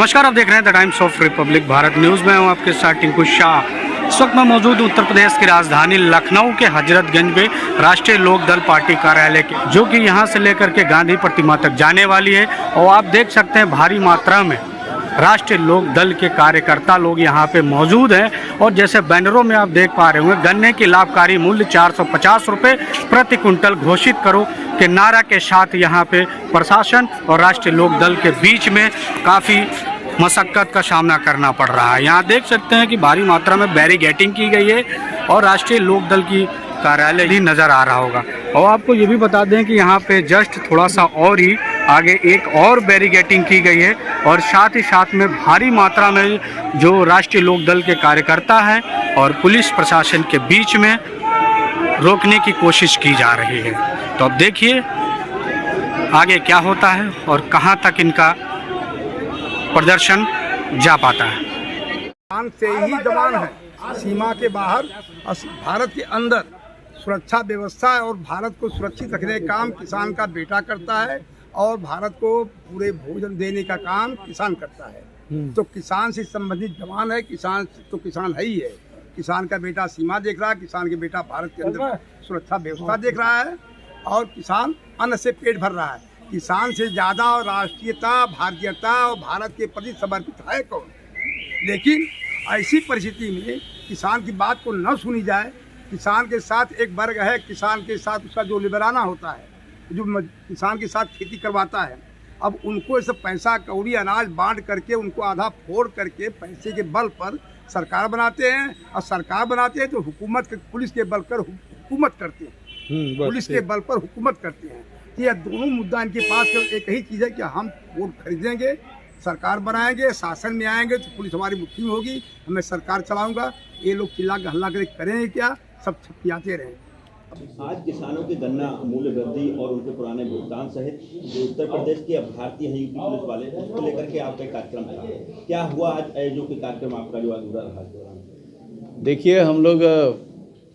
नमस्कार, आप देख रहे हैं the times of Republic Bharat news में हूं आपके साथ टिंकू शाह। इस वक्त मैं मौजूद उत्तर प्रदेश की राजधानी लखनऊ के हजरतगंज में राष्ट्रीय लोक दल पार्टी कार्यालय के, जो कि यहां से लेकर के गांधी प्रतिमा तक जाने वाली है। और आप देख सकते हैं भारी मात्रा में राष्ट्रीय लोक दल के कार्यकर्ता लोग यहाँ पे मौजूद हैं। और जैसे बैनरों में आप देख पा रहे होंगे, गन्ने की लाभकारी मूल्य 450 रुपये प्रति कुंटल घोषित करो के नारा के साथ यहाँ पे प्रशासन और राष्ट्रीय लोक दल के बीच में काफ़ी मशक्क़त का सामना करना पड़ रहा है। यहाँ देख सकते हैं कि भारी मात्रा में बैरिगेटिंग की गई है और राष्ट्रीय लोक दल की कार्यालय भी नज़र आ रहा होगा। और आपको ये भी बता दें कि यहाँ पे जस्ट थोड़ा सा और ही आगे एक और बैरिगेटिंग की गई है और साथ ही साथ में भारी मात्रा में जो राष्ट्रीय लोक दल के कार्यकर्ता हैं और पुलिस प्रशासन के बीच में रोकने की कोशिश की जा रही है। तो अब देखिए आगे क्या होता है और कहां तक इनका प्रदर्शन जा पाता है। किसान से ही जवान है, सीमा के बाहर और भारत के अंदर सुरक्षा व्यवस्था और भारत को सुरक्षित रखने का काम किसान का बेटा करता है और भारत को पूरे भोजन देने का काम किसान करता है। तो किसान से संबंधित जवान है, किसान तो किसान है ही है। किसान का बेटा सीमा देख रहा है, किसान के बेटा भारत के अंदर सुरक्षा व्यवस्था देख रहा है और किसान अन्न से पेट भर रहा है। किसान से ज़्यादा और राष्ट्रीयता, भारतीयता और भारत के प्रति समर्पित है कौन? लेकिन ऐसी परिस्थिति में किसान की बात को न सुनी जाए। किसान के साथ एक वर्ग है, किसान के साथ उसका जो लिबराना होता है, जो किसान के साथ खेती करवाता है, अब उनको ये सब पैसा कौड़ी अनाज बांट करके उनको आधा फोड़ करके पैसे के बल पर सरकार बनाते हैं और सरकार बनाते हैं तो हुकूमत के पुलिस के बल पर हुकूमत करते हैं, पुलिस के बल पर हुकूमत करते हैं। यह दोनों मुद्दा इनके पास केवल एक ही चीज़ है कि हम वोट खरीदेंगे, सरकार बनाएंगे, शासन में आएंगे तो पुलिस हमारी मुट्ठी में होगी, मैं सरकार चलाऊंगा। ये लोग चिल्ला के हल्ला करके करेंगे क्या? सब छपियाते रहें। आज किसानों के गन्ना मूल्य वृद्धि और उनके पुराने भुगतान सहित जो उत्तर प्रदेश के अभ्यर्थी हैं यूपी पुलिस वाले, उसको लेकर के आपका एक कार्यक्रम था, क्या हुआ आज जो कि कार्यक्रम आपका जो अधूरा रहा? देखिए, हम लोग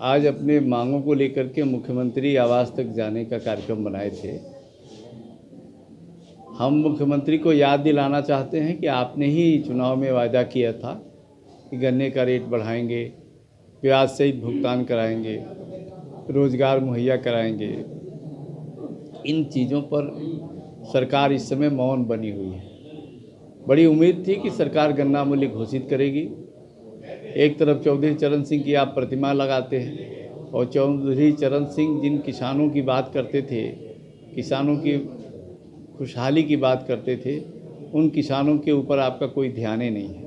आज अपने मांगों को लेकर के मुख्यमंत्री आवास तक जाने का कार्यक्रम बनाए थे। हम मुख्यमंत्री को याद दिलाना चाहते हैं कि आपने ही चुनाव में वायदा किया था कि गन्ने का रेट बढ़ाएंगे, ब्याज सहित भुगतान कराएंगे, रोज़गार मुहैया कराएंगे। इन चीज़ों पर सरकार इस समय मौन बनी हुई है। बड़ी उम्मीद थी कि सरकार गन्ना मूल्य घोषित करेगी। एक तरफ चौधरी चरण सिंह की आप प्रतिमा लगाते हैं और चौधरी चरण सिंह जिन किसानों की बात करते थे, किसानों की खुशहाली की बात करते थे, उन किसानों के ऊपर आपका कोई ध्यान ही नहीं है।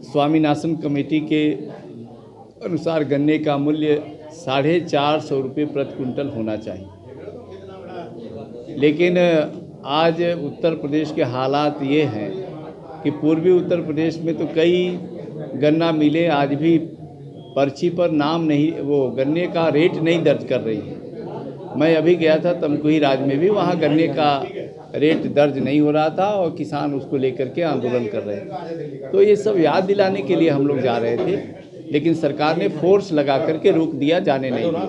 स्वामीनाथन कमेटी के अनुसार गन्ने का मूल्य 450 रुपये प्रति कुंटल होना चाहिए, लेकिन आज उत्तर प्रदेश के हालात ये हैं कि पूर्वी उत्तर प्रदेश में तो कई गन्ना मिलें आज भी पर्ची पर नाम नहीं, वो गन्ने का रेट नहीं दर्ज कर रही है। मैं अभी गया था तमकुही राज्य में भी, वहाँ गन्ने का रेट दर्ज नहीं हो रहा था और किसान उसको लेकर के आंदोलन कर रहे थे। तो ये सब याद दिलाने के लिए हम लोग जा रहे थे, लेकिन सरकार ने फोर्स लगा करके रोक दिया, जाने नहीं दिया।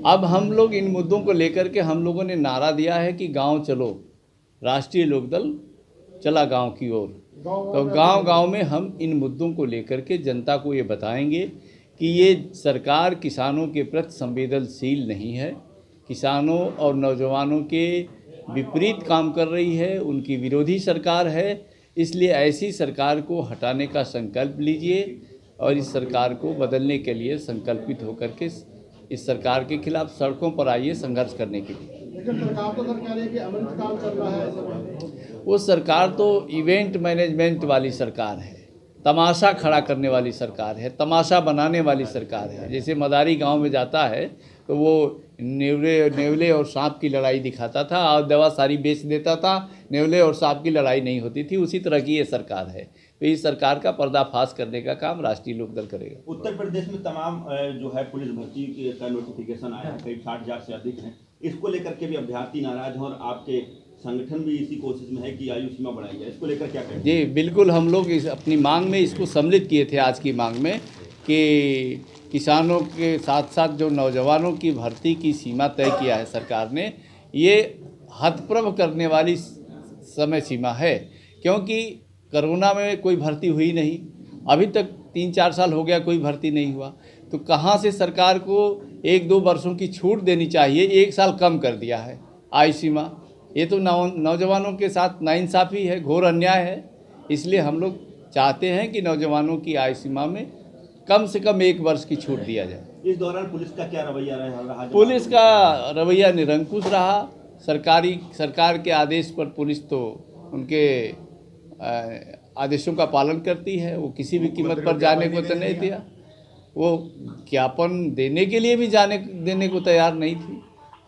अब हम लोग इन मुद्दों को लेकर के हम लोगों ने नारा दिया है कि गांव चलो, राष्ट्रीय लोकदल चला गांव की ओर। तो गांव-गांव में हम इन मुद्दों को लेकर के जनता को ये बताएंगे कि ये सरकार किसानों के प्रति संवेदनशील नहीं है, किसानों और नौजवानों के विपरीत काम कर रही है, उनकी विरोधी सरकार है। इसलिए ऐसी सरकार को हटाने का संकल्प लीजिए और इस सरकार को बदलने के लिए संकल्पित होकर के इस सरकार के खिलाफ सड़कों पर आइए संघर्ष करने के लिए। लेकिन सरकार तो कह रही है कि अमृतकाल चल रहा है। वो सरकार तो इवेंट मैनेजमेंट वाली सरकार है, तमाशा खड़ा करने वाली सरकार है, तमाशा बनाने वाली सरकार है। जैसे मदारी गांव में जाता है तो वो नेवले और सांप की लड़ाई दिखाता था और दवा सारी बेच देता था, नेवले और सांप की लड़ाई नहीं होती थी। उसी तरह की ये सरकार है। तो इस सरकार का पर्दाफाश करने का काम राष्ट्रीय लोकदल करेगा। उत्तर प्रदेश में तमाम जो है पुलिस भर्ती का नोटिफिकेशन आया है, करीब 60,000 से अधिक है। इसको लेकर के भी अभ्यर्थी नाराज हैं और आपके संगठन भी इसी कोशिश में है कि आयु सीमा बढ़ाई जाए। इसको लेकर क्या कहें? जी बिल्कुल, हम लोग अपनी मांग में इसको सम्मिलित किए थे आज की मांग में कि किसानों के साथ साथ जो नौजवानों की भर्ती की सीमा तय किया है सरकार ने, ये हतप्रभ करने वाली समय सीमा है, क्योंकि कोरोना में कोई भर्ती हुई नहीं, अभी तक 3-4 साल हो गया कोई भर्ती नहीं हुआ, तो कहाँ से सरकार को 1-2 वर्षों की छूट देनी चाहिए, 1 साल कम कर दिया है आयु सीमा। ये तो नौजवानों के साथ नाइंसाफ़ी है, घोर अन्याय है। इसलिए हम लोग चाहते हैं कि नौजवानों की आयु सीमा में कम से कम 1 वर्ष की छूट दिया जाए। इस दौरान पुलिस का क्या रवैया रहा? पुलिस का रवैया निरंकुश रहा। सरकार के आदेश पर पुलिस तो उनके आदेशों का पालन करती है, वो किसी भी कीमत पर जाने को तो नहीं दिया, वो ज्ञापन देने के लिए भी देने को तैयार नहीं थी।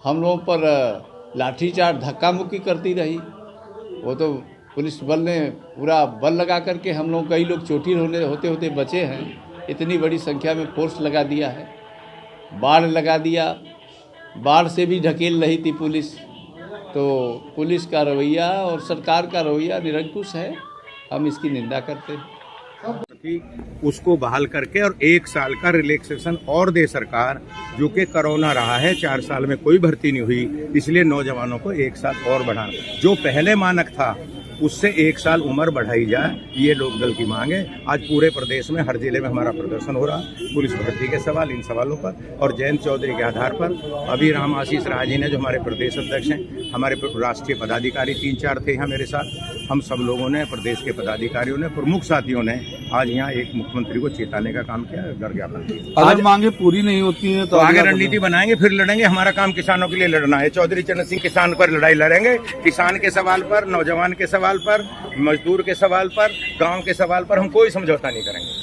हम लोगों पर लाठीचार्ज धक्का मुक्की करती रही। वो तो पुलिस बल ने पूरा बल लगा करके हम लोग, कई लोग चोटिल होते होते बचे हैं। इतनी बड़ी संख्या में फोर्स लगा दिया है, बाढ़ लगा दिया, बाढ़ से भी ढकेल रही थी पुलिस। तो पुलिस का रवैया और सरकार का रवैया निरंकुश है, हम इसकी निंदा करते हैं। कि उसको बहाल करके और 1 साल का रिलैक्सेशन और दे सरकार, जो कि कोरोना रहा है, 4 साल में कोई भर्ती नहीं हुई, इसलिए नौजवानों को 1 साल और बढ़ाना, जो पहले मानक था उससे 1 साल उम्र बढ़ाई जाए, ये लोकदल की मांग है। आज पूरे प्रदेश में हर जिले में हमारा प्रदर्शन हो रहा, पुलिस भर्ती के सवाल, इन सवालों पर और जयंत चौधरी के आधार पर। अभी राम आशीष राय जी ने, जो हमारे प्रदेश अध्यक्ष हैं, हमारे राष्ट्रीय पदाधिकारी 3-4 थे यहाँ मेरे साथ, हम सब लोगों ने, प्रदेश के पदाधिकारियों ने, प्रमुख साथियों ने आज यहाँ एक मुख्यमंत्री को चेताने का काम किया, डर ज्ञापन किया। अगर मांगे पूरी नहीं होती है तो आगे रणनीति बनाएंगे, फिर लड़ेंगे। हमारा काम किसानों के लिए लड़ना है। चौधरी चरण सिंह किसान पर लड़ाई लड़ेंगे, किसान के सवाल पर, नौजवान के सवाल पर, मजदूर के सवाल पर, गांव के सवाल पर हम कोई समझौता नहीं करेंगे।